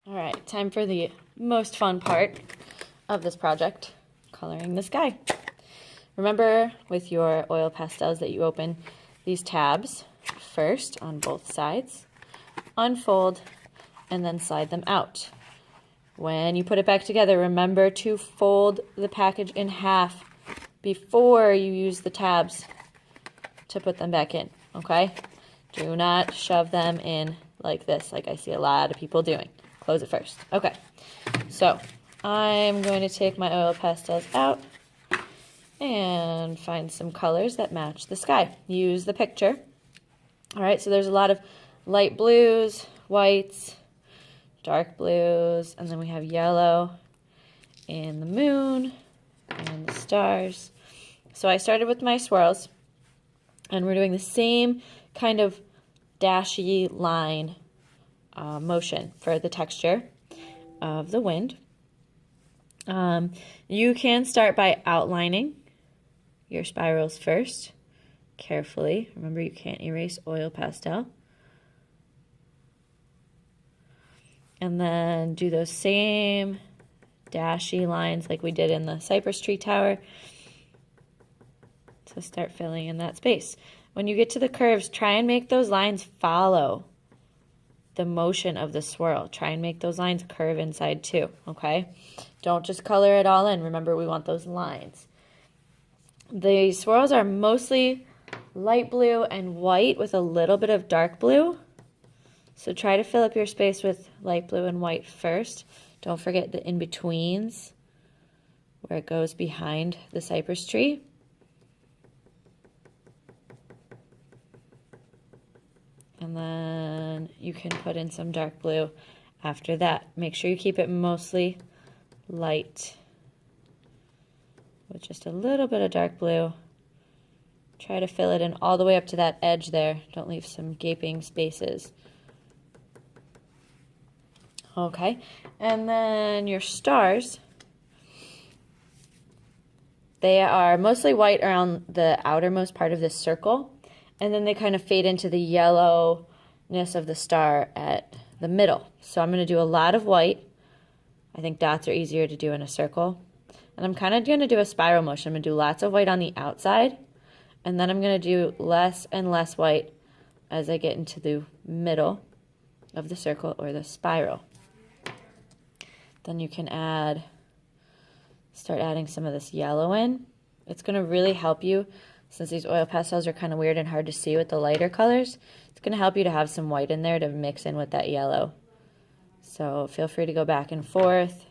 All right, time for the most fun part of this project, coloring the sky. Remember with your oil pastels that you open these tabs first on both sides, unfold, and then slide them out. When you put it back together, remember to fold the package in half before you use the tabs to put them back in, okay? Do not shove them in like this, like I see a lot of people doing. Close it first. Okay, so I'm going to take my oil pastels out and find some colors that match the sky. Use the picture. All right, so there's a lot of light blues, whites, dark blues, and then we have yellow in the moon and the stars. So I started with my swirls, and we're doing the same kind of dashy line motion for the texture of the wind. You can start by outlining your spirals first, carefully. Remember, you can't erase oil pastel. And then do those same dashy lines like we did in the cypress tree tower. So start filling in that space. When you get to the curves, try and make those lines follow the motion of the swirl. Try and make those lines curve inside too, okay? Don't just color it all in. Remember, we want those lines. The swirls are mostly light blue and white with a little bit of dark blue. So try to fill up your space with light blue and white first. Don't forget the in-betweens where it goes behind the cypress tree. And then you can put in some dark blue after that. Make sure you keep it mostly light with just a little bit of dark blue. Try to fill it in all the way up to that edge there. Don't leave some gaping spaces. Okay, and then your stars, they are mostly white around the outermost part of this circle, and then they kind of fade into the yellowness of the star at the middle. So I'm going to do a lot of white. I think dots are easier to do in a circle. And I'm kind of going to do a spiral motion. I'm going to do lots of white on the outside, and then I'm going to do less and less white as I get into the middle of the circle or the spiral. Then you can start adding some of this yellow in. It's going to really help you, since these oil pastels are kind of weird and hard to see with the lighter colors. It's going to help you to have some white in there to mix in with that yellow. So feel free to go back and forth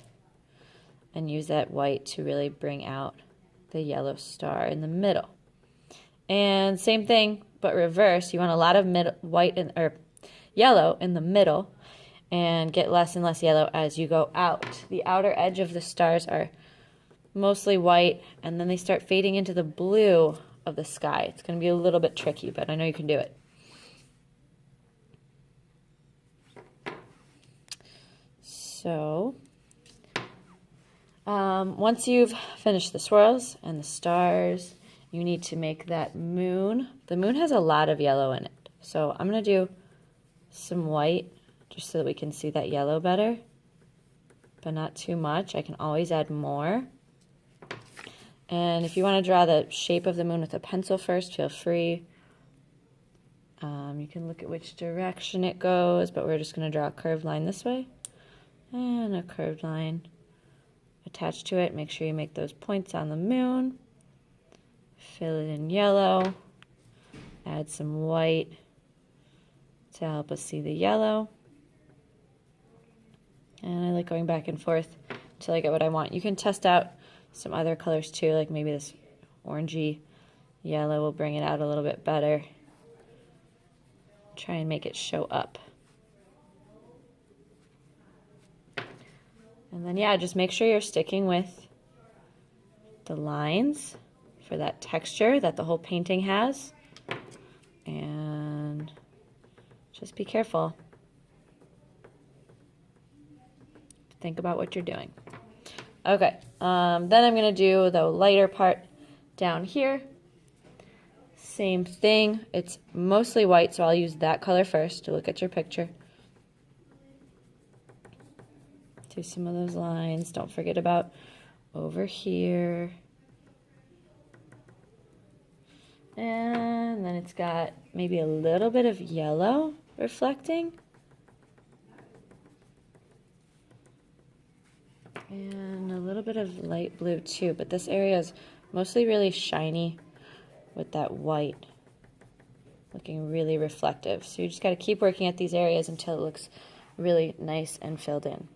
and use that white to really bring out the yellow star in the middle. And same thing, but reverse. You want a lot of yellow in the middle, and get less and less yellow as you go out. The outer edge of the stars are mostly white, and then they start fading into the blue of the sky. It's going to be a little bit tricky, but I know you can do it. So, once you've finished the swirls and the stars, you need to make that moon. The moon has a lot of yellow in it. So I'm going to do some white just so that we can see that yellow better, but not too much. I can always add more. And if you want to draw the shape of the moon with a pencil first, feel free. You can look at which direction it goes, but we're just going to draw a curved line this way and a curved line attached to it. Make sure you make those points on the moon. Fill it in yellow. Add some white to help us see the yellow. And I like going back and forth until I get what I want. You can test out some other colors too, like maybe this orangey yellow will bring it out a little bit better. Try and make it show up. And then, yeah, just make sure you're sticking with the lines for that texture that the whole painting has. And just be careful. Think about what you're doing. Okay, then I'm going to do the lighter part down here. Same thing. It's mostly white, so I'll use that color first to look at your picture. do some of those lines. Don't forget about over here. And then it's got maybe a little bit of yellow reflecting. And a little bit of light blue too, but this area is mostly really shiny with that white looking really reflective. So you just got to keep working at these areas until it looks really nice and filled in.